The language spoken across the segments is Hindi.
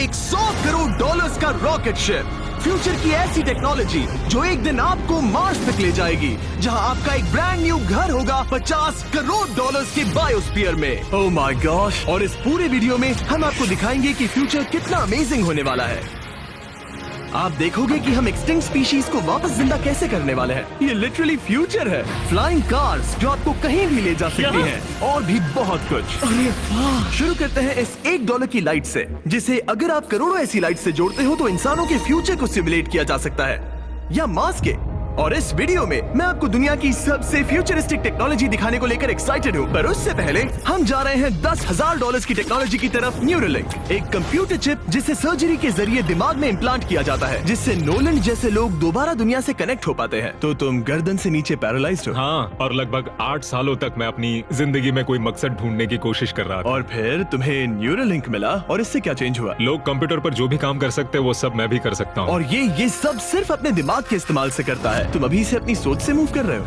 एक 100 करोड़ डॉलर्स का रॉकेट शिप। फ्यूचर की ऐसी टेक्नोलॉजी जो एक दिन आपको मार्स तक ले जाएगी, जहां आपका एक ब्रांड न्यू घर होगा 50 करोड़ डॉलर्स के बायोस्फीयर में। Oh my gosh. और इस पूरे वीडियो में हम आपको दिखाएंगे कि फ्यूचर कितना अमेजिंग होने वाला है। आप देखोगे कि हम एक्सटिंक्ट स्पीशीज को वापस जिंदा कैसे करने वाले हैं। ये लिटरली फ्यूचर है। फ्लाइंग कार्स जो आपको कहीं भी ले जा सकती हैं, और भी बहुत कुछ। अरे वाह। शुरू करते हैं इस $1 की लाइट से, जिसे अगर आप करोड़ों ऐसी लाइट से जोड़ते हो तो इंसानों के फ्यूचर को सिमुलेट किया जा सकता है, या मार्स के। और इस वीडियो में मैं आपको दुनिया की सबसे फ्यूचरिस्टिक टेक्नोलॉजी दिखाने को लेकर एक्साइटेड हूँ। पर उससे पहले हम जा रहे हैं $10,000 की टेक्नोलॉजी की तरफ। न्यूरोलिंक, एक कंप्यूटर चिप जिसे सर्जरी के जरिए दिमाग में इम्प्लांट किया जाता है, जिससे नोलन जैसे लोग दोबारा दुनिया से कनेक्ट हो पाते हैं। तो तुम गर्दन से नीचे पैरालाइज्ड हो। हाँ, और लगभग 8 सालों तक मैं अपनी जिंदगी में कोई मकसद ढूंढने की कोशिश कर रहा था। और फिर तुम्हें न्यूरोलिंक मिला, और इससे क्या चेंज हुआ? लोग कंप्यूटर पर जो भी काम कर सकते हैं वो सब मैं भी कर सकता हूँ। और ये सब सिर्फ अपने दिमाग के इस्तेमाल से करता है। तुम अभी से अपनी सोच से मूव कर रहे हो।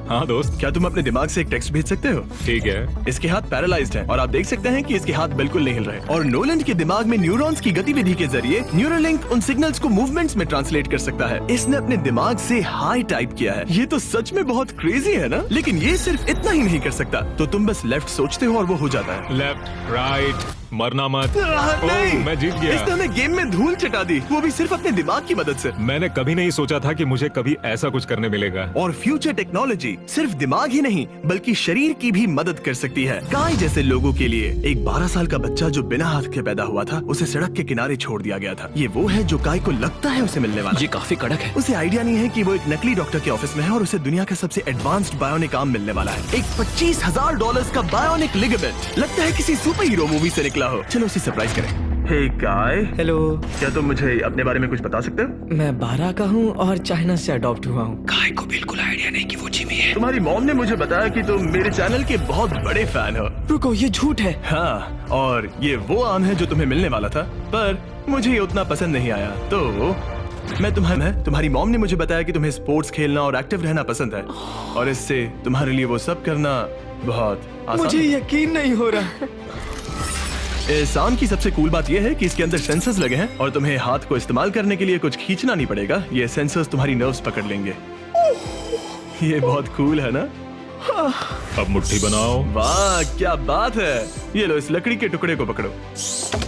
हाँ दोस्त। क्या तुम अपने दिमाग से एक टेक्स्ट भेज सकते हो? ठीक है। इसके हाथ पैरालाइज्ड हैं, और आप देख सकते हैं कि इसके हाथ बिल्कुल नहीं हिल रहे। और नोलन के दिमाग में न्यूरॉन्स की गतिविधि के जरिए न्यूरोलिंक उन सिग्नल्स को मूवमेंट्स में ट्रांसलेट कर सकता है। इसने अपने दिमाग से हाई टाइप किया है। ये तो सच में बहुत क्रेजी है ना? लेकिन ये सिर्फ इतना ही नहीं कर सकता। तो तुम बस लेफ्ट सोचते हो और वो हो जाता है। लेफ्ट, राइट, मरना मत। नहीं, मैं जीत गया। इसने हमें गेम में धूल चटा दी, वो भी सिर्फ अपने दिमाग की मदद से। मैंने कभी नहीं सोचा था कि मुझे कभी ऐसा कुछ करने मिलेगा। और फ्यूचर टेक्नोलॉजी सिर्फ दिमाग ही नहीं बल्कि शरीर की भी मदद कर सकती है। काय जैसे लोगों के लिए एक 12 साल का बच्चा जो बिना हाथ के पैदा हुआ था, उसे सड़क के किनारे छोड़ दिया गया था। ये वो है जो काय को लगता है उसे मिलने वाला। ये काफी कड़क है। उसे आइडिया नहीं है कि वो एक नकली डॉक्टर के ऑफिस में है और उसे दुनिया का सबसे एडवांस्ड बायोनिक आर्म मिलने वाला है। एक $25,000 का बायोनिक लिगामेंट। लगता है किसी सुपर हीरो मूवी से निकला हो। चलो उसे सरप्राइज करें। हे काय। हेलो। क्या तुम मुझे अपने बारे में कुछ बता सकते हो? मैं 12 का हूँ और चाइना से अडॉप्ट हुआ हूँ। काय को बिल्कुल आइडिया नहीं कि वो जिमी है। तुम्हारी मॉम ने मुझे बताया कि तुम मेरे चैनल के बहुत बड़े फैन हो। रुको, ये झूठ है। हाँ, और ये वो आम है जो तुम्हें मिलने वाला था, पर मुझे ये उतना पसंद नहीं आया। तो तुम्हारी मॉम ने मुझे बताया कि तुम्हें स्पोर्ट्स खेलना और एक्टिव रहना पसंद है, और इससे तुम्हारे लिए वो सब करना बहुत आसान। मुझे यकीन नहीं हो रहा। इस आर्म की सबसे कूल बात यह है कि इसके अंदर सेंसर्स लगे हैं, और तुम्हें हाथ को इस्तेमाल करने के लिए कुछ खींचना नहीं पड़ेगा। ये सेंसर्स तुम्हारी नर्व्स पकड़ लेंगे। ये बहुत कूल है ना? अब मुट्ठी बनाओ। वाह, क्या बात है। ये लो, इस लकड़ी के टुकड़े को पकड़ो।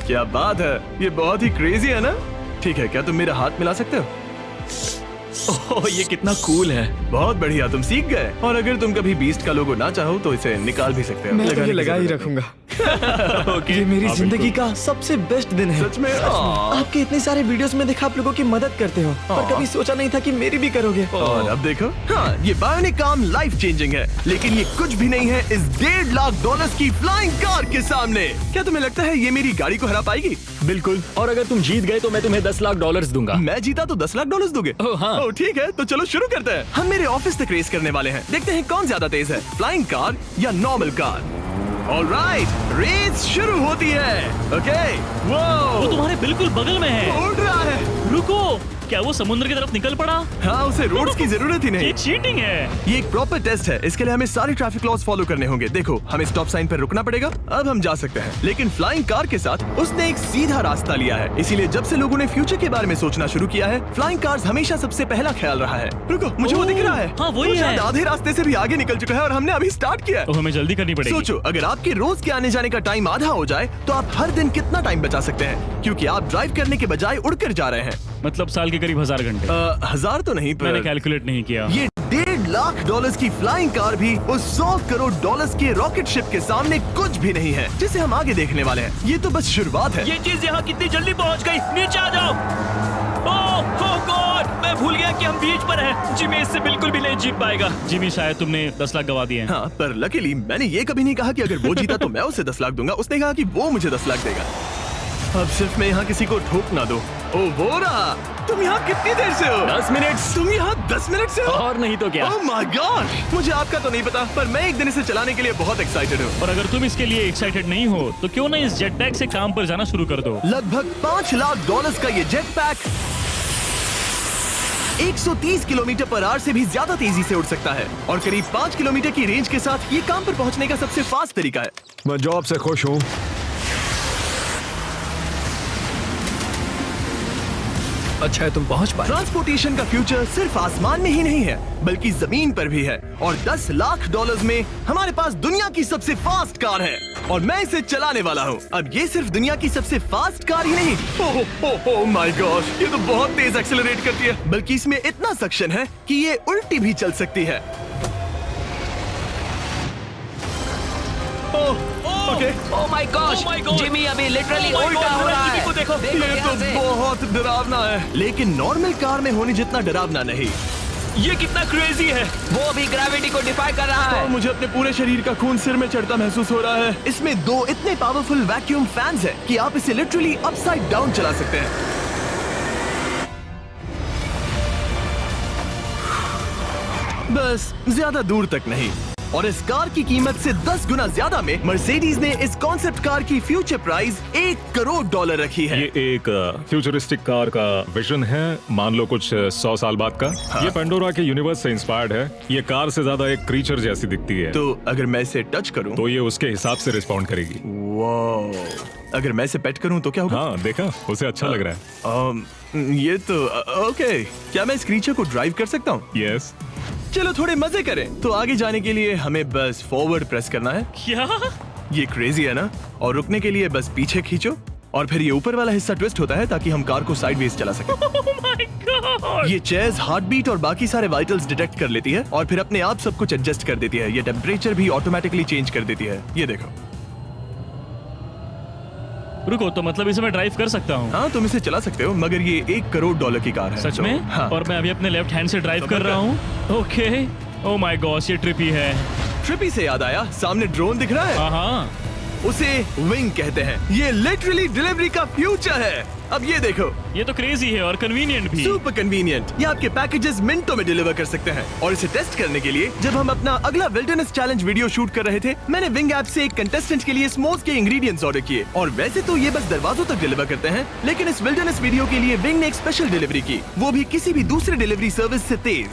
क्या बात है, ये बहुत ही क्रेजी है ना? ठीक है, क्या तुम मेरा हाथ मिला सकते हो? ओह, ये कितना कूल है। बहुत बढ़िया, तुम सीख गए। और अगर तुम कभी बीस्ट का लोगो ना चाहो तो इसे निकाल भी सकते हो। मैं तो ये लगा ही रखूंगा। ये मेरी जिंदगी का सबसे बेस्ट दिन है। सच में? आपके इतने सारे वीडियोस में देखा आप लोगों की मदद करते हो, पर कभी सोचा नहीं था कि मेरी भी करोगे। और अब देखो, हाँ, ये बायोनिक आर्म लाइफ चेंजिंग है, लेकिन ये कुछ भी नहीं है इस $1.5 की फ्लाइंग कार के सामने। क्या तुम्हें लगता है ये मेरी गाड़ी को हरा पाएगी? बिल्कुल। और अगर तुम जीत गए तो मैं तुम्हें $10,00,000 दूंगा। मैं जीता तो $10,00,000 दोगे? ओह हाँ। ओह ठीक है, तो चलो शुरू करते हैं। हम मेरे ऑफिस तक रेस करने वाले हैं। देखते हैं कौन ज्यादा तेज है, फ्लाइंग कार या नॉर्मल कार। ऑलराइट, रेस शुरू होती है। ओके, वो तुम्हारे बिल्कुल बगल में है। उड़ रहा है। रुको, क्या वो समुद्र की तरफ निकल पड़ा? हाँ, उसे रोड्स की जरूरत ही नहीं। ये चीटिंग है। ये एक प्रॉपर टेस्ट है। इसके लिए हमें सारे ट्रैफिक लॉज फॉलो करने होंगे। देखो, हमें स्टॉप साइन पर रुकना पड़ेगा। अब हम जा सकते हैं, लेकिन फ्लाइंग कार के साथ उसने एक सीधा रास्ता लिया है। इसीलिए जब से लोगों ने फ्यूचर के बारे में सोचना शुरू किया है, फ्लाइंग कार्स हमेशा सबसे पहला ख्याल रहा है। रुको, मुझे वो दिख रहा है। हाँ, वही वो है। शायद आधे रास्ते से भी आगे निकल चुका है और हमने अभी स्टार्ट किया है। तो हमें जल्दी करनी पड़ेगी। सोचो, अगर आपके रोज के आने जाने का टाइम आधा हो जाए तो आप हर दिन कितना टाइम बचा सकते हैं, क्योंकि आप ड्राइव करने के बजाय उड़कर जा रहे हैं। मतलब साल के करीब 1000 घंटे। 1000 तो नहीं, मैंने पर कैलकुलेट नहीं किया। ये $1.5 की फ्लाइंग कार भी उस $100 करोड़ के रॉकेट शिप के सामने कुछ भी नहीं है, जिसे हम आगे देखने वाले हैं। ये तो बस शुरुआत है। ये चीज यहाँ कितनी जल्दी पहुँच गई। नीचे आ जाओ। ओह गॉड, मैं भूल गया कि हम बीच पर हैं। जिमी इससे बिल्कुल भी नहीं जीत पाएगा। जिमी, शायद तुमने 10 लाख गवा दिए हैं। हाँ, पर लकीली मैंने ये कभी नहीं कहा कि अगर वो जीता तो मैं उसे 10 लाख दूंगा। उसने कहा कि वो मुझे 10 लाख देगा। अब सिर्फ मैं यहाँ किसी को ठोक ना दो। ओ वो रहा। तुम यहाँ कितनी देर से हो? 10 मिनट। तुम यहाँ 10 मिनट से हो? और नहीं तो क्या। ओह माय गॉड, मुझे आपका तो नहीं पता, पर मैं एक दिन इसे चलाने के लिए बहुत एक्साइटेड हूँ। और अगर तुम इसके लिए एक्साइटेड नहीं हो तो क्यों ना इस जेट पैक से काम पर जाना शुरू कर दो। लगभग $5 लाख का ये जेट पैक 130 किलोमीटर/आवर से भी ज्यादा तेजी से उड़ सकता है, और करीब 5 किलोमीटर की रेंज के साथ ये काम पर पहुंचने का सबसे फास्ट तरीका है। मैं जॉब से खुश हूँ। अच्छा है तुम पहुंच पाए। ट्रांसपोर्टेशन का फ्यूचर सिर्फ आसमान में ही नहीं है बल्कि जमीन पर भी है और 10 लाख डॉलर्स में हमारे पास दुनिया की सबसे फास्ट कार है और मैं इसे चलाने वाला हूँ। अब ये सिर्फ दुनिया की सबसे फास्ट कार ही नहीं, ओह माय गॉड, ये तो बहुत तेज एक्सेलरेट करती है, बल्कि इसमें इतना सक्शन है कि ये उल्टी भी चल सकती है। Okay, oh my gosh, Oh my God! Jimmy अभी लिटरली Oh my उल्टा God, हो रहा जिमी है। को देखो। देखो ये ध्यान तो से। बहुत डरावना है, लेकिन नॉर्मल कार में होने जितना डरावना नहीं। ये कितना क्रेजी है। वो अभी ग्रेविटी को डिफाई कर रहा तो है। मुझे अपने पूरे शरीर का खून सिर में चढ़ता महसूस हो रहा है। इसमें 2 इतने पावरफुल वैक्यूम फैंस हैं कि आप इसे लिटरली अपसाइड डाउन चला सकते हैं। बस ज्यादा दूर तक नहीं। और इस कार की कीमत से 10 गुना ज्यादा में मर्सिडीज ने इस कॉन्सेप्ट कार की फ्यूचर प्राइस $1 करोड़ रखी है। ये एक फ्यूचरिस्टिक कार का विजन है, मान लो कुछ 100 साल बाद का। ये पेंडोरा के यूनिवर्स से इंस्पायर्ड है। ये कार से ज्यादा एक क्रीचर जैसी दिखती है, तो अगर मैं इसे टच करूं तो ये उसके हिसाब से रिस्पॉन्ड करेगी। वाह, अगर मैं इसे पेट करूं तो क्या होगा? हाँ देखा, उसे अच्छा लग रहा ये तो ओके। क्या मैं इस क्रीचर को ड्राइव कर सकता हूँ? है। यस, चलो थोड़े मजे करें। तो आगे जाने के लिए हमें बस फॉरवर्ड प्रेस करना है। क्या? ये क्रेजी है ना? और रुकने के लिए बस पीछे खींचो और फिर ये ऊपर वाला हिस्सा ट्विस्ट होता है ताकि हम कार को साइडवेज चला सकें। Oh my God! ये चेयर्स हार्ट बीट और बाकी सारे वाइटल्स डिटेक्ट कर लेती है और फिर अपने आप सब कुछ एडजस्ट कर देती है। ये टेम्परेचर भी ऑटोमेटिकली चेंज कर देती है। ये देखो। रुको, तो मतलब इसे मैं ड्राइव कर सकता हूँ? हाँ, तुम इसे चला सकते हो, मगर ये $1 करोड़ की कार है। सच तो, में? हाँ। और मैं अभी अपने लेफ्ट हैंड से ड्राइव कर रहा हूँ। ओके। ओ माय गॉड, ये ट्रिपी है। ट्रिपी से याद आया, सामने ड्रोन दिख रहा है? हाँ। उसे विंग कहते हैं। ये लिटरली डिलीवरी का फ्यूचर है। अब ये देखो, ये तो क्रेजी है और कन्वीनियंट भी। Super convenient. ये आपके पैकेजेस मिनटों में डिलीवर कर सकते हैं। और इसे टेस्ट करने के लिए जब हम अपना अगला विल्डरनेस चैलेंज वीडियो शूट कर रहे थे, मैंने विंग ऐप से एक कंटेस्टेंट के लिए स्मोक्स के इंग्रेडिएंट्स ऑर्डर किए। और वैसे तो ये बस दरवाजों तक डिलीवर करते हैं, लेकिन इस विल्डरनेस वीडियो के लिए विंग ने एक स्पेशल डिलीवरी की, वो भी किसी भी दूसरे डिलीवरी सर्विस से तेज।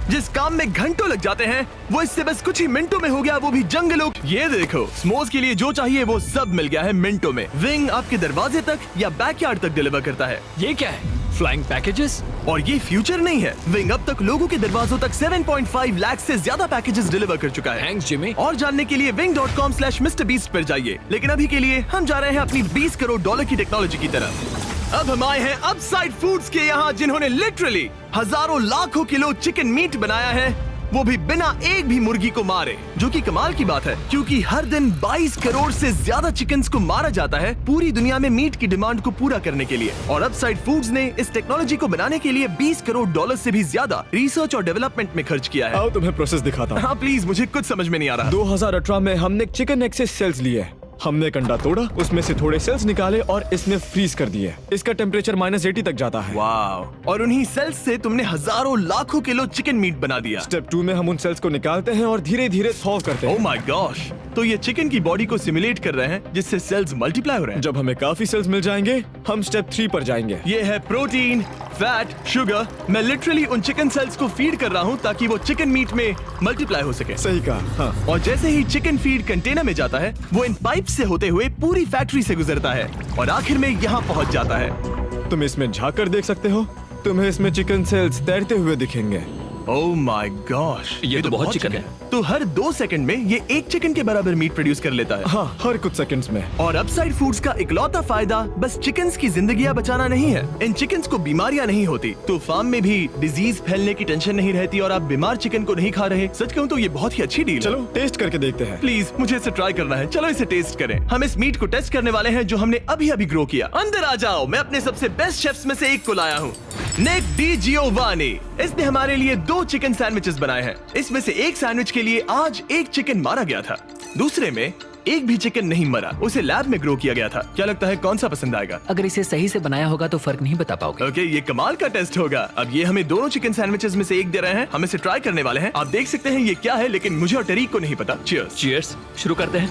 जिस काम में घंटों लग जाते हैं वो इससे बस कुछ ही मिनटों में हो गया, वो भी जंगलों। ये देखो, स्मोक्स के लिए जो चाहिए वो सब मिल गया है मिनटों में। विंग आपके दरवाजे तक या बैकयार्ड तक डिलीवर करता है। ये क्या है? Flying packages? और ये फ्यूचर नहीं है, विंग अब तक लोगों के दरवाजों तक 7.5 लाख से ज्यादा पैकेजेस डिलीवर कर चुका है। Thanks Jimmy. और जानने के लिए wing.com/MrBeast पर जाइए। लेकिन अभी के लिए हम जा रहे हैं अपनी $20 करोड़ की टेक्नोलॉजी की तरफ। अब हम आए हैं अपसाइड फूड्स के यहाँ, जिन्होंने लिटरली हजारों लाखों किलो चिकन मीट बनाया है, वो भी बिना एक भी मुर्गी को मारे। जो कि कमाल की बात है, क्योंकि हर दिन 22 करोड़ से ज्यादा चिकन्स को मारा जाता है पूरी दुनिया में मीट की डिमांड को पूरा करने के लिए। और अपसाइड फूड्स ने इस टेक्नोलॉजी को बनाने के लिए $20 करोड़ से भी ज्यादा रिसर्च और डेवलपमेंट में खर्च किया है। आओ तुम्हें प्रोसेस दिखाता हूँ। हाँ प्लीज, मुझे कुछ समझ में नहीं आ रहा। 2018 में हमने चिकन एग से सेल्स लिए। हमने एक अंडा तोड़ा, उसमें से थोड़े सेल्स निकाले और इसमें फ्रीज कर दिए। इसका टेम्परेचर -80 तक जाता है। वाव! और उन्हीं सेल्स से तुमने हजारों लाखों किलो चिकन मीट बना दिया। स्टेप 2 में हम उन सेल्स को निकालते हैं और धीरे धीरे थॉव करते ओह हैं। My gosh! तो ये चिकन की बॉडी को सिमुलेट कर रहे हैं, जिससे सेल्स मल्टीप्लाई हो रहे हैं। जब हमें काफी सेल्स मिल जाएंगे, हम स्टेप 3 पर जाएंगे। ये है प्रोटीन, फैट, शुगर। मैं लिटरली उन चिकन सेल्स को फीड कर रहा हूँ ताकि वो चिकन मीट में मल्टीप्लाई हो सके। सही कहा, हाँ। और जैसे ही चिकन फीड कंटेनर में जाता है, वो इन पाइप से होते हुए पूरी फैक्ट्री से गुजरता है और आखिर में यहाँ पहुँच जाता है। तुम इसमें झाँक कर देख सकते हो, तुम्हें इसमें चिकन सेल्स तैरते हुए दिखेंगे। Oh my gosh! ये तो बहुत चिकन है। तो हर 2 सेकंड में ये 1 चिकन के बराबर मीट प्रोड्यूस कर लेता है। हाँ, हर कुछ सेकंड्स में। और अपसाइड फूड्स का इकलौता फायदा बस चिकन्स की जिंदगियां बचाना नहीं है। इन चिकन्स को बीमारियां नहीं होती, तो फार्म में भी डिजीज फैलने की टेंशन नहीं रहती और आप बीमार चिकन को नहीं खा रहे। सच कहूँ तो ये बहुत ही अच्छी डील है। चलो टेस्ट करके देखते हैं। प्लीज, मुझे इसे ट्राई करना है। चलो इसे टेस्ट करें। हम इस मीट को टेस्ट करने वाले हैं जो हमने अभी अभी ग्रो किया। अंदर आ जाओ, मैं अपने सबसे बेस्ट शेफ्स में से एक को लाया हूँ, निक डी जियोवानी। इसने हमारे लिए 2 चिकन सैंडविचेस बनाए हैं। इसमें से एक सैंडविच के लिए आज 1 चिकन मारा गया था, दूसरे में एक भी चिकन नहीं मरा। उसे लैब में ग्रो किया गया था। क्या लगता है कौन सा पसंद आएगा? अगर इसे सही से बनाया होगा तो फर्क नहीं बता पाओगे। ओके, ये कमाल का टेस्ट होगा। अब ये हमें दोनों चिकन सैंडविचेस में से एक दे रहे हैं। हम इसे ट्राई करने वाले हैं। आप देख सकते हैं ये क्या है, लेकिन मुझे और टरीक को नहीं पता। चीयर्स। चीयर्स। शुरू करते हैं।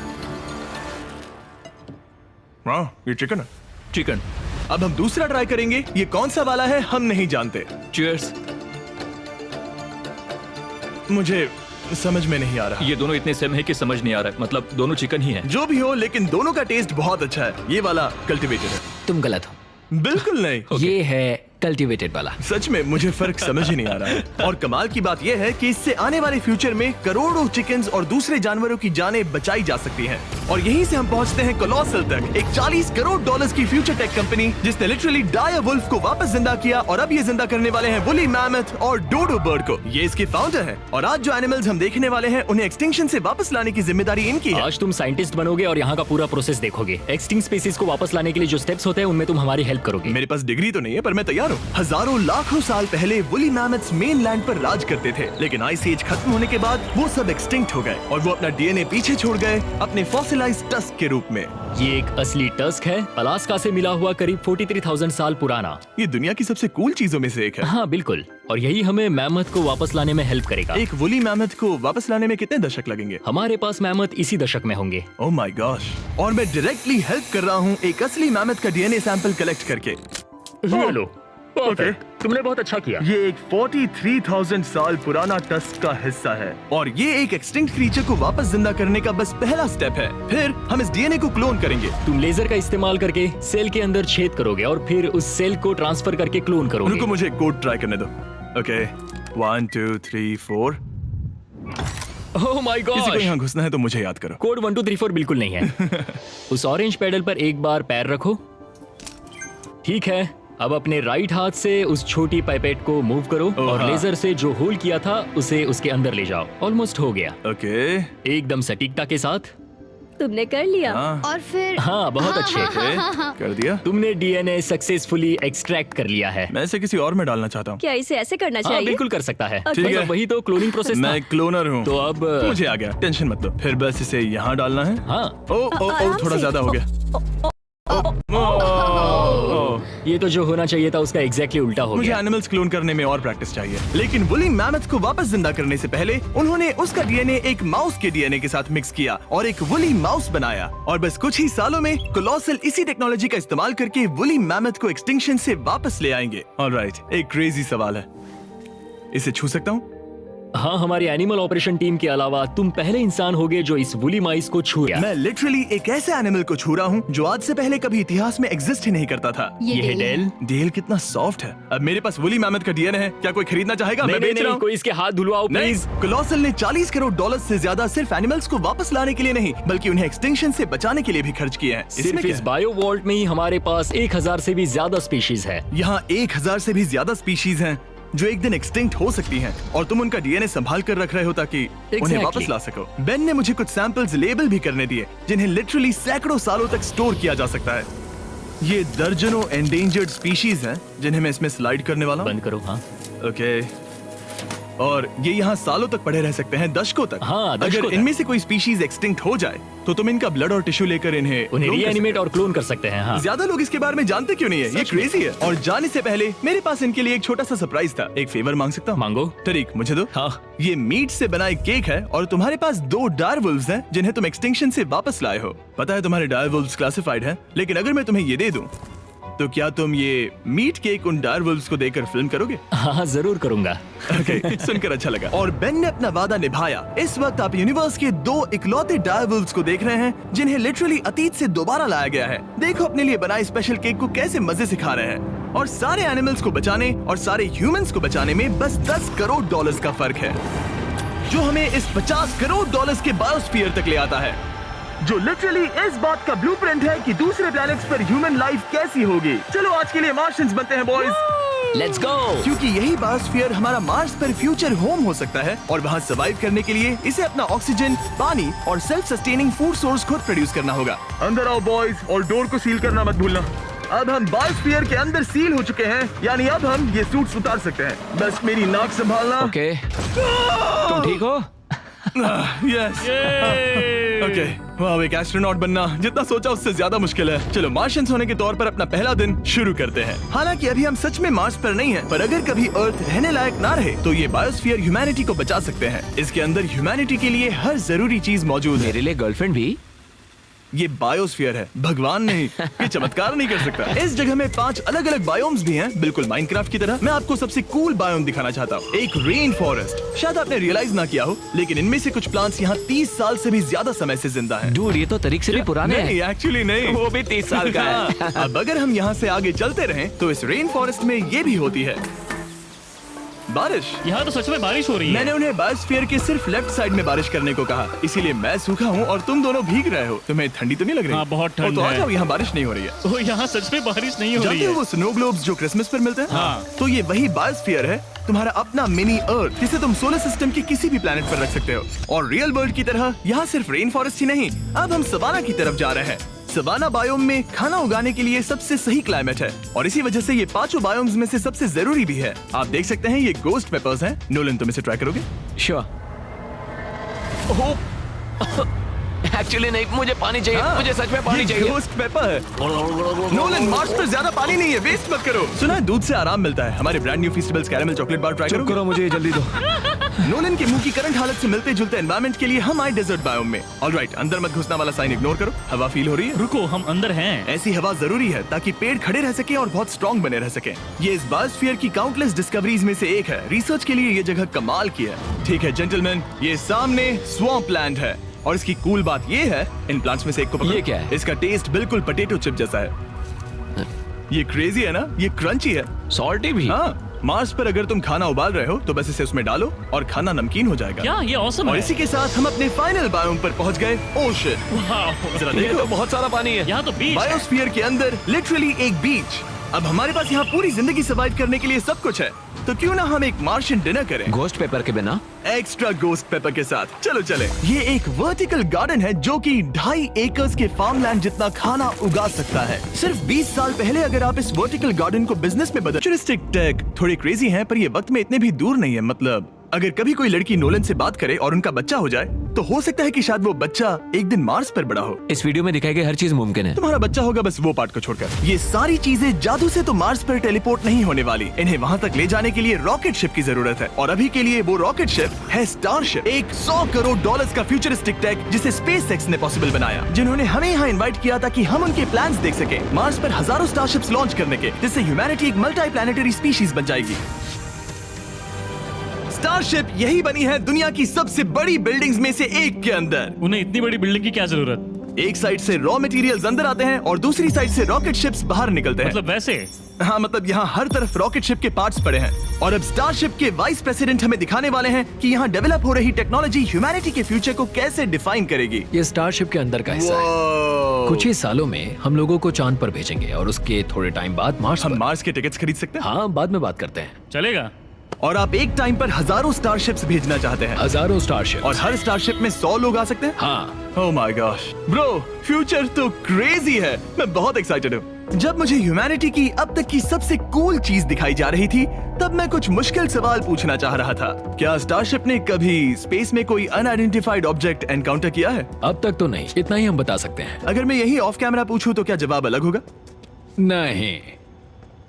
हाँ, ये चिकन है। चिकन। अब हम दूसरा ट्राई करेंगे। ये कौन सा वाला है हम नहीं जानते। चीयर्स। मुझे समझ में नहीं आ रहा। ये दोनों इतने सेम है कि समझ नहीं आ रहा है, मतलब दोनों चिकन ही है। जो भी हो, लेकिन दोनों का टेस्ट बहुत अच्छा है। ये वाला कल्टीवेटेड है। तुम गलत हो। बिल्कुल नहीं। ये है कल्टीवेटेड वाला। सच में मुझे फर्क समझ ही नहीं आ रहा है। और कमाल की बात यह है कि इससे आने वाले फ्यूचर में करोड़ों चिकन्स और दूसरे जानवरों की जानें बचाई जा सकती हैं। और यहीं से हम पहुंचते हैं कोलोसल तक, एक $40 करोड़ की फ्यूचर टेक कंपनी जिसने लिटरली डायर वुल्फ को वापस जिंदा किया और अब ये जिंदा करने वाले हैं वुली मैमथ और डोडो बर्ड को। ये इसके फाउंडर हैं और आज जो एनिमल्स हम देखने वाले हैं उन्हें एक्सटिंक्शन से वापस लाने की जिम्मेदारी इनकी है। आज तुम साइंटिस्ट बनोगे और यहाँ का पूरा प्रोसेस देखोगे। एक्सटिंक्ट स्पीसीज को वापस लाने के लिए जो स्टेप्स होते हैं उनमें तुम हमारी हेल्प करोगे। मेरे पास डिग्री तो नहीं है पर मैं तैयार हूँ। हजारों लाखों साल पहले वुली मैमथ्स मेनलैंड पर राज करते थे, लेकिन आइस एज खत्म होने के बाद वो सब एक्सटिंक्ट हो गए और वो अपना डीएनए पीछे छोड़ गए अपने फॉसिलाइज्ड टस्क के रूप में। ये एक असली टस्क है, अलास्का से मिला हुआ, करीब 43,000 साल पुराना। ये दुनिया की सबसे कूल चीजों में से एक है। हाँ बिल्कुल, और यही हमें मैमथ को वापस लाने में हेल्प करेगा। एक वुली मैमथ को वापस लाने में कितने दशक लगेंगे? हमारे पास मैमथ इसी दशक में होंगे। Oh my gosh. और मैं डायरेक्टली हेल्प कर रहा हूँ एक असली मैमथ का डीएनए सैंपल कलेक्ट करके। ये लो, परफेक्ट, तुमने बहुत अच्छा किया। ये एक 43,000 साल पुराना टस्क का हिस्सा है और ये एक एक्सटिंक्ट क्रीचर को वापस जिंदा करने का बस पहला स्टेप है। फिर हम इस डीएनए को क्लोन करेंगे। तुम लेजर का इस्तेमाल करके सेल के अंदर छेद करोगे और फिर उस सेल को ट्रांसफर करके क्लोन करोगे। रुको, मुझे कोड ट्राई करने दो। ओके, 1 2 3 4। ओह माय किसी को गॉड, यहाँ घुसना है तो मुझे याद करो। कोड 1 2 3 4 बिल्कुल नहीं है। उस ऑरेंज पेडल पर एक बार पैर रखो। ठीक है, अब अपने राइट हाथ से उस छोटी पाइपेट को मूव करो और हाँ। लेजर से जो होल किया था उसे उसके अंदर ले जाओ। ऑलमोस्ट हो गया, ओके, एकदम सटीकता के साथ। तुमने कर लिया। हाँ। और फिर हाँ बहुत अच्छे। ओके, कर दिया। तुमने डीएनए सक्सेसफुली एक्सट्रैक्ट कर लिया है। मैं इसे किसी और में डालना चाहता हूँ। क्या इसे ऐसे करना हाँ चाहिए? बिल्कुल कर सकता है। ठीक है। मतलब वही तो क्लोनिंग प्रोसेस था। मैं क्लोनर हूँ तो अब मुझे आ गया, टेंशन मत लो। फिर बस इसे यहाँ डालना है। हाँ, ओ ओ ओ, आराम थोड़ा से। ज्यादा हो गया। ये तो जो होना चाहिए था उसका एग्जैक्टली उल्टा हो मुझे गया। एनिमल्स क्लोन करने में और प्रैक्टिस चाहिए। लेकिन वुली मैमथ को वापस जिंदा करने से पहले उन्होंने उसका डीएनए एक माउस के डीएनए के साथ मिक्स किया और एक वुली माउस बनाया। और बस कुछ ही सालों में कोलोसल इसी टेक्नोलॉजी का इस्तेमाल करके वुली मैमथ को एक्सटिंक्शन से वापस ले आएंगे। ऑलराइट, एक क्रेजी सवाल है, इसे छू सकता हूँ? हाँ, हमारी एनिमल ऑपरेशन टीम के अलावा तुम पहले इंसान होगे जो इस वुली माइस को छू गया। मैं लिटरली एक ऐसे एनिमल को छू रहा हूँ जो आज से पहले कभी इतिहास में एग्जिस्ट ही नहीं करता था। ये है डेल। डेल कितना सॉफ्ट है। अब मेरे पास वुली मैमथ का डीएनए है, क्या कोई खरीदना चाहेगा? मैं बेच रहा हूँ। कोई इसके हाथ धुलवाओ नहीं, प्लीज। कोलोसल ने $40 करोड़ से ज्यादा सिर्फ एनिमल्स को वापस लाने के लिए नहीं बल्कि उन्हें एक्सटिंक्शन से बचाने के लिए भी खर्च किए हैं। इसमें सिर्फ क्या इस है? बायो वॉल्ट में ही हमारे पास 1000 से भी ज्यादा स्पीशीज है। यहाँ 1000 से भी ज्यादा स्पीशीज हैं जो एक दिन एक्सटिंक्ट हो सकती हैं और तुम उनका डीएनए संभाल कर रख रहे हो ताकि उन्हें Exactly. वापस ला सको। बेन ने मुझे कुछ सैंपल्स लेबल भी करने दिए जिन्हें लिटरली सैकड़ों सालों तक स्टोर किया जा सकता है। ये दर्जनों एंडेंजर्ड स्पीशीज हैं जिन्हें मैं इसमें स्लाइड करने वाला हूँ। बंद करो। हाँ, ओके, और ये यहाँ सालों तक पड़े रह सकते हैं, दशकों तक। हाँ, दशकों अगर तक। इनमें से कोई स्पीशीज एक्सटिंक्ट हो जाए तो तुम इनका ब्लड और टिश्यू लेकर उन्हें clone कर रीएनिमेट और क्लोन कर सकते हैं। हाँ, ज्यादा लोग इसके बारे में जानते क्यों नहीं है? ये क्रेजी है। और जाने से पहले मेरे पास इनके लिए एक छोटा सा सरप्राइज था। एक फेवर मांग सकता हूँ? मांगो। तरीक, मुझे दो। हाँ, ये मीट से बना एक केक है और तुम्हारे पास 2 डायरवुल्व्स हैं जिन्हें तुम एक्सटिंक्शन से वापस लाए हो। पता है तुम्हारे डायरवुल्व्स क्लासिफाइड हैं, लेकिन अगर मैं तुम्हें ये दे दूं तो क्या तुम ये मीट केक उन डायरवुल्व्स को देकर फिल्म करोगे? हाँ जरूर करूंगा। ओके, सुनकर अच्छा लगा। और बेन ने अपना वादा निभाया। इस वक्त आप यूनिवर्स के 2 इकलौते डायरवुल्व्स को देख रहे हैं जिन्हें लिटरली अतीत से दोबारा लाया गया है। देखो अपने लिए बनाए स्पेशल केक को कैसे मजे से खा रहे हैं। और सारे एनिमल्स को बचाने और सारे ह्यूमंस को बचाने में बस $10 करोड़ का फर्क है, जो हमें इस $50 करोड़ के बायोस्फीयर तक ले आता है, जो लिटरली इस बात का ब्लूप्रिंट है कि दूसरे प्लैनेट्स पर ह्यूमन लाइफ कैसी होगी। चलो आज के लिए मार्शियंस बनते हैं बॉयज। Let's go. क्योंकि यही बायोस्फीयर हमारा मार्स पर फ्यूचर होम हो सकता है और वहाँ सर्वाइव करने के लिए इसे अपना ऑक्सीजन, पानी और सेल्फ सस्टेनिंग फूड सोर्स खुद प्रोड्यूस करना होगा। अंदर आओ बॉयज और डोर को सील करना मत भूलना। अब हम बायोस्फीयर के अंदर सील हो चुके हैं, यानी अब हम ये सूट्स उतार सकते हैं। बस मेरी नाक संभालना। ओके, तुम ठीक हो? यस। ओके, वाह, एक एस्ट्रोनॉट बनना जितना सोचा उससे ज्यादा मुश्किल है। चलो मार्शियंस होने के तौर पर अपना पहला दिन शुरू करते हैं। हालांकि अभी हम सच में मार्स पर नहीं हैं, पर अगर कभी अर्थ रहने लायक ना रहे तो ये बायोस्फीयर ह्यूमैनिटी को बचा सकते हैं। इसके अंदर ह्यूमैनिटी के लिए हर जरूरी चीज मौजूद है। मेरे लिए गर्लफ्रेंड भी। ये बायोस्फीयर है, भगवान नहीं, ये चमत्कार नहीं कर सकता। इस जगह में 5 अलग अलग बायोम्स भी हैं, बिल्कुल माइनक्राफ्ट की तरह। मैं आपको सबसे कूल बायोम दिखाना चाहता हूँ, एक रेन फॉरेस्ट। शायद आपने रियलाइज ना किया हो, लेकिन इनमें से कुछ प्लांट्स यहाँ 30 साल से भी ज्यादा समय से जिंदा हैं। डूड, ये तो तरीक से भी पुराने नहीं, हैं। एक्चुअली नहीं, वो भी 30 साल का है। अब अगर हम यहाँ से आगे चलते रहें, तो इस रेन फॉरेस्ट में ये भी होती है बारिश। यहाँ तो सच में बारिश हो रही है। मैंने उन्हें बायोस्फीयर के सिर्फ लेफ्ट साइड में बारिश करने को कहा, इसीलिए मैं सूखा हूँ और तुम दोनों भीग रहे हो। तुम्हें ठंडी तो नहीं लग रही? हाँ, बहुत ठंड तो आ है। जाओ, यहाँ बारिश नहीं हो रही है। ओ, यहाँ सच में बारिश नहीं हो रही जानते हो है। वो स्नो ग्लोब्स जो क्रिसमस पर मिलते हैं? हाँ। तो ये वही बायोस्फीयर है, तुम्हारा अपना मिनी अर्थ, जिसे तुम सोलर सिस्टम के किसी भी प्लेनेट पर रख सकते हो। और रियल वर्ल्ड की तरह यहाँ सिर्फ रेन फॉरेस्ट ही नहीं, अब हम सवाना की तरफ जा रहे हैं। सवाना बायोम में खाना उगाने के लिए सबसे सही क्लाइमेट है, और इसी वजह से ये 5 बायोम्स में से सबसे जरूरी भी है। आप देख सकते हैं ये गोस्ट पेपर्स हैं। नोलन, तुम इसे ट्राई करोगे? श्योर। एक्चुअली नहीं, मुझे पानी चाहिए। हाँ, मुझे सच में पानी ये चाहिए। गोस्ट पेपर है। नोलन, मार्स पर ज्यादा पानी नहीं है, वेस्ट मत करो। सुना है दूध से आराम मिलता है। हमारे brand new Feastables caramel chocolate bar try करो। करो, मुझे जल्दी दो। नोलन के मुंह की करंट हालत से मिलते जुलते एनवायरनमेंट के लिए हम आए डेजर्ट बायोम में। ऑलराइट, अंदर मत घुसना वाला साइन इग्नोर करो। हवा फील हो रही है? रुको, हम अंदर हैं। ऐसी हवा जरूरी है ताकि पेड़ खड़े रह सके और बहुत स्ट्रॉन्ग बने रह सके। ये इस बायोस्फीयर की काउंटलेस डिस्कवरीज में से एक है। रिसर्च के लिए ये जगह कमाल की है। ठीक है जेंटलमैन, ये सामने स्वैम्प लैंड है, और इसकी कूल बात ये है, इन प्लांट्स में से एक को पकड़ो। ये क्या है? इसका टेस्ट बिल्कुल पोटैटो चिप जैसा है। ये क्रेजी है ना? ये क्रंची है। सॉल्टी भी। हाँ, मार्स पर अगर तुम खाना उबाल रहे हो तो बस इसे उसमें डालो और खाना नमकीन हो जाएगा। क्या ये ऑसम और है? इसी के साथ हम अपने फाइनल बायोम पर पहुंच गए, ओशन। वाह, जरा ये देखो, तो बहुत सारा पानी है। यहाँ तो बीच है। बायोस्फीयर के अंदर लिटरली एक बीच। अब हमारे पास यहाँ पूरी जिंदगी सर्वाइव करने के लिए सब कुछ है, तो क्यों ना हम एक मार्शियन डिनर करें गोस्ट पेपर के बिना। एक्स्ट्रा गोस्ट पेपर के साथ। चलो चले। ये एक वर्टिकल गार्डन है जो कि 2.5 एकर्स के फार्मलैंड जितना खाना उगा सकता है। सिर्फ 20 साल पहले अगर आप इस वर्टिकल गार्डन को बिजनेस में बदल। फ्यूचरिस्टिक टेक थोड़ी क्रेजी है, पर ये वक्त में इतने भी दूर नहीं है। मतलब अगर कभी कोई लड़की नोलन से बात करे और उनका बच्चा हो जाए, तो हो सकता है कि शायद वो बच्चा एक दिन मार्स पर बड़ा हो। इस वीडियो में दिखाई गई हर चीज मुमकिन है। तुम्हारा बच्चा होगा, बस वो पार्ट को छोड़कर। ये सारी चीजें जादू से तो मार्स पर टेलीपोर्ट नहीं होने वाली। इन्हें वहाँ तक ले जाने के लिए रॉकेट शिप की जरूरत है, और अभी के लिए वो रॉकेट शिप है स्टारशिप। एक $100 करोड़ का फ्यूचरिस्टिक टेक जिसे स्पेसएक्स ने पॉसिबल बनाया, जिन्होंने हमें यहाँ इन्वाइट किया था कि हम उनके प्लान्स देख सके मार्स पर हजारों स्टारशिप्स लॉन्च करने के, जिससे ह्यूमैनिटी एक मल्टी प्लैनेटरी स्पीशीज बन जाएगी। स्टारशिप यही बनी है दुनिया की सबसे बड़ी बिल्डिंग्स में से एक के अंदर। उन्हें इतनी बड़ी बिल्डिंग की क्या जरूरत? एक साइड से रॉ मटेरियल्स अंदर आते हैं और दूसरी साइड से रॉकेट शिप्स बाहर निकलते हैं। मतलब वैसे? हाँ, मतलब यहाँ हर तरफ रॉकेट शिप के पार्ट्स पड़े हैं। और अब स्टारशिप के वाइस प्रेसिडेंट हमें दिखाने वाले हैं कि यहाँ डेवलप हो रही टेक्नोलॉजी ह्यूमैनिटी के फ्यूचर को कैसे डिफाइन करेगी। ये स्टारशिप के अंदर का हिस्सा है। Wow! कुछ ही सालों में हम लोगों को चांद पर भेजेंगे और उसके थोड़े टाइम बाद मार्स हम पर। मार्स के टिकट्स खरीद सकते हैं। हाँ, बाद में बात करते हैं। चलेगा। और आप एक टाइम पर हजारों स्टारशिप्स भेजना चाहते हैं, हजारों स्टारशिप। और हर स्टारशिप में 100 लोग आ सकते हैं। हाँ, oh my gosh bro, future तो क्रेजी है। मैं बहुत एक्साइटेड हूँ। जब मुझे ह्यूमैनिटी की अब तक की सबसे कूल चीज दिखाई जा रही थी, तब मैं कुछ मुश्किल सवाल पूछना चाह रहा था। क्या स्टारशिप ने कभी स्पेस में कोई अनआइडेंटिफाइड ऑब्जेक्ट एनकाउंटर किया है? अब तक तो नहीं, इतना ही हम बता सकते हैं। अगर मैं यही ऑफ कैमरा पूछूं तो क्या जवाब अलग होगा? नहीं।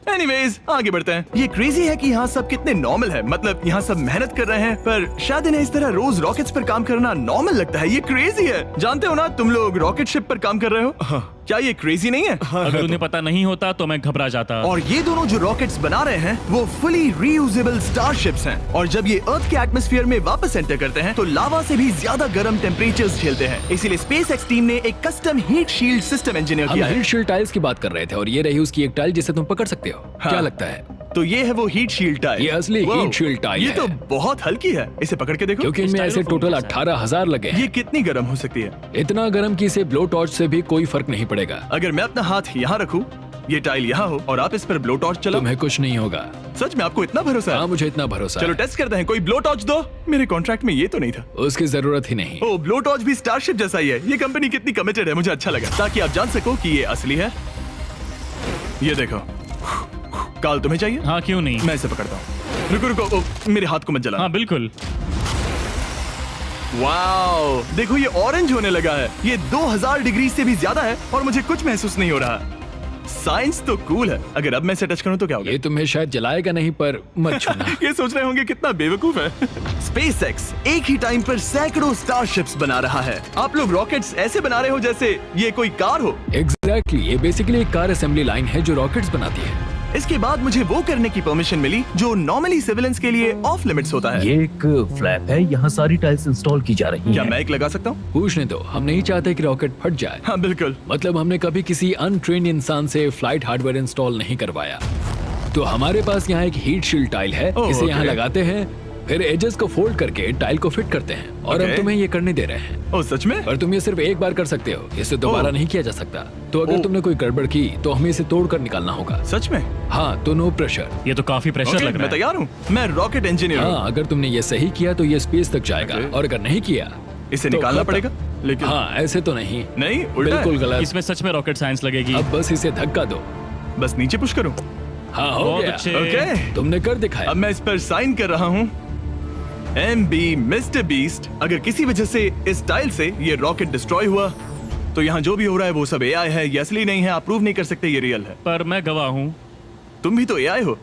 एनीवेज, आगे बढ़ते हैं। ये क्रेजी है कि यहाँ सब कितने नॉर्मल है। मतलब यहाँ सब मेहनत कर रहे हैं, पर शायद इन्हें इस तरह रोज रॉकेट्स पर काम करना नॉर्मल लगता है। ये क्रेजी है। जानते हो ना, तुम लोग रॉकेट शिप पर काम कर रहे हो। हाँ। क्या ये क्रेजी नहीं है? अगर उन्हें पता नहीं होता तो मैं घबरा जाता। और ये दोनों जो रॉकेट्स बना रहे हैं वो फुली रीयूजेबल स्टारशिप्स हैं, और जब ये अर्थ के एटमॉस्फेयर में वापस एंटर करते हैं तो लावा से भी ज्यादा गर्म टेम्परेचर्स झेलते हैं। इसीलिए स्पेसएक्स टीम ने एक custom heat shield system engineer हम किया है। हीट शील्ड टाइल्स की बात कर रहे थे और ये रही उसकी एक टाइल जिसे तुम पकड़ सकते हो। हाँ। क्या लगता है? तो ये है वो हीट शील्ड टाइल। ये असली Wow, हीट शील्ड टाइल ये है। तो बहुत हल्की है। इसे पकड़ के देखो। क्योंकि इनमें ऐसे टोटल 18,000 लगे हैं। ये कितनी गर्म हो सकती है? इतना गर्म कि इसे ब्लो टॉर्च से भी कोई फर्क नहीं पड़ेगा। अगर मैं अपना हाथ यहाँ रखूं, ये टाइल यहाँ हो और आप इस पर ब्लो टॉर्च चलाओ, तुम्हें कुछ नहीं होगा। सच में आपको इतना भरोसा है? हाँ, मुझे इतना भरोसा चलो है। टेस्ट करते हैं। कोई ब्लो टॉर्च दो। मेरे कॉन्ट्रैक्ट में ये तो नहीं था। उसकी जरूरत ही नहीं। ओ, ब्लो टॉर्च भी स्टारशिप जैसा ही है। ये कंपनी कितनी कमिटेड है, मुझे अच्छा लगा, ताकि आप जान सको कि ये असली है। ये देखो। काल, तुम्हें चाहिए? हाँ, क्यों नहीं। मैं इसे पकड़ता हूँ। रुको रुको, मेरे हाथ को मत जलाना। हाँ बिल्कुल। वाओ, देखो ये ऑरेंज होने लगा है। ये 2000 डिग्री से भी ज्यादा है और मुझे कुछ महसूस नहीं हो रहा। साइंस तो कूल है। अगर अब मैं इसे टच करूं तो क्या होगा? ये तुम्हें शायद जलाएगा नहीं, पर मत छूना। ये सोच रहे होंगे कितना बेवकूफ है। SpaceX एक ही टाइम पर सैकड़ों स्टारशिप्स बना रहा है। आप लोग रॉकेट्स ऐसे बना रहे हो जैसे ये कोई कार हो। एग्जैक्टली, ये बेसिकली एक कार असेंबली लाइन है जो रॉकेट्स बनाती है। इसके बाद मुझे वो करने की परमिशन मिली जो नॉर्मली सिविलियंस के लिए ऑफ लिमिट्स होता है। ये एक फ्लैप है, यहाँ सारी टाइल्स इंस्टॉल की जा रही क्या हैं। मैं एक लगा सकता हूँ? पूछने दो, हम नहीं चाहते कि रॉकेट फट जाए। हाँ बिल्कुल। मतलब हमने कभी किसी अनट्रेन्ड इंसान से फ्लाइट हार्डवेयर इंस्टॉल नहीं करवाया। तो हमारे पास यहाँ एक हीट शील्ड टाइल है, ओह, इसे यहाँ ओके। लगाते हैं, फिर एजेस को फोल्ड करके टाइल को फिट करते हैं और हम ओके। तुम्हें ये करने दे रहे हैं। ओ सच में? पर तुम ये सिर्फ एक बार कर सकते हो, इसे दोबारा ओह। नहीं किया जा सकता। तो अगर ओह। तुमने कोई गड़बड़ की तो हमें इसे तोड़ कर निकालना होगा। सच में? हाँ, तो नो प्रेशर। ये तो काफी प्रेशर ओके, लग रहा मैं है। तैयार हूँ। मैं रॉकेट इंजीनियर हूँ। हाँ, अगर तुमने ये सही किया तो ये स्पेस तक जाएगा, ओके। और अगर नहीं किया इसे तो निकालना खत्म। पड़ेगा? लेकिन हाँ, ऐसे तो नहीं, नहीं, उल्टा है। बिल्कुल गलत। इसमें सच में रॉकेट साइंस लगेगी। अब बस इसे धक्का दो। बस नीचे पुश करूँ? हाँ, हो बहुत गया। अच्छे। ओके। तुमने कर दिखाया। अब मैं इस पर साइन कर रहा हूँ। MB mister beast. अगर किसी वजह से इस टाइल से ये रॉकेट डिस्ट्रॉय हुआ तो यहाँ जो भी हो रहा है वो सब AI है, ये असली नहीं है। आप प्रूव नहीं कर सकते ये रियल है। पर मैं गवाह हूँ। तुम भी तो AI हो।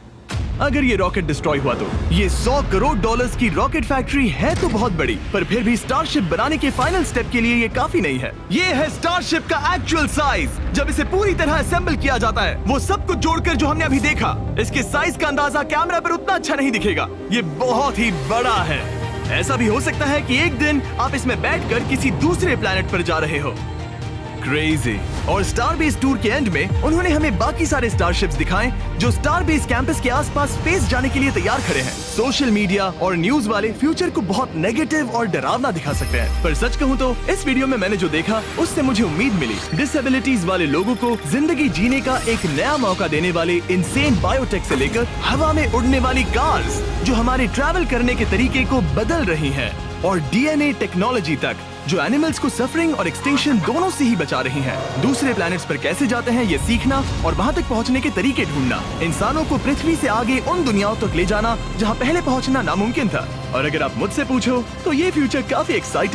अगर ये रॉकेट डिस्ट्रॉय हुआ तो ये $100 करोड़ की रॉकेट फैक्ट्री है तो बहुत बड़ी, पर फिर भी स्टारशिप बनाने के फाइनल स्टेप के लिए ये काफी नहीं है। ये है स्टारशिप का एक्चुअल साइज। जब इसे पूरी तरह असेंबल किया जाता है, वो सब कुछ जोड़कर जो हमने अभी देखा, इसके साइज का अंदाजा कैमरा पर उतना अच्छा नहीं दिखेगा। ये बहुत ही बड़ा है। ऐसा भी हो सकता है कि एक दिन आप इसमें बैठकर किसी दूसरे प्लेनेट पर जा रहे हो। क्रेजी। और स्टारबेस टूर के एंड में उन्होंने हमें बाकी सारे स्टारशिप्स दिखाए जो स्टारबेस कैंपस के आसपास स्पेस जाने के लिए तैयार खड़े हैं। सोशल मीडिया और न्यूज वाले फ्यूचर को बहुत नेगेटिव और डरावना दिखा सकते हैं, पर सच कहूँ तो इस वीडियो में मैंने जो देखा उससे मुझे उम्मीद मिली। डिसेबिलिटीज वाले लोगों को जिंदगी जीने का एक नया मौका देने वाले इंसेन बायोटेक से लेकर हवा में उड़ने वाली कार्स जो हमारे ट्रैवल करने के तरीके को बदल रही हैं, और DNA टेक्नोलॉजी तक जो एनिमल्स को सफरिंग और एक्सटिंक्शन दोनों से ही बचा रही हैं। दूसरे प्लैनेट्स पर कैसे जाते हैं ये सीखना और वहां तक पहुंचने के तरीके ढूंढना, इंसानों को पृथ्वी से आगे उन दुनियाओं तक ले जाना जहां पहले पहुंचना नामुमकिन था। और अगर आप मुझसे पूछो तो ये फ्यूचर काफी एक्साइटिंग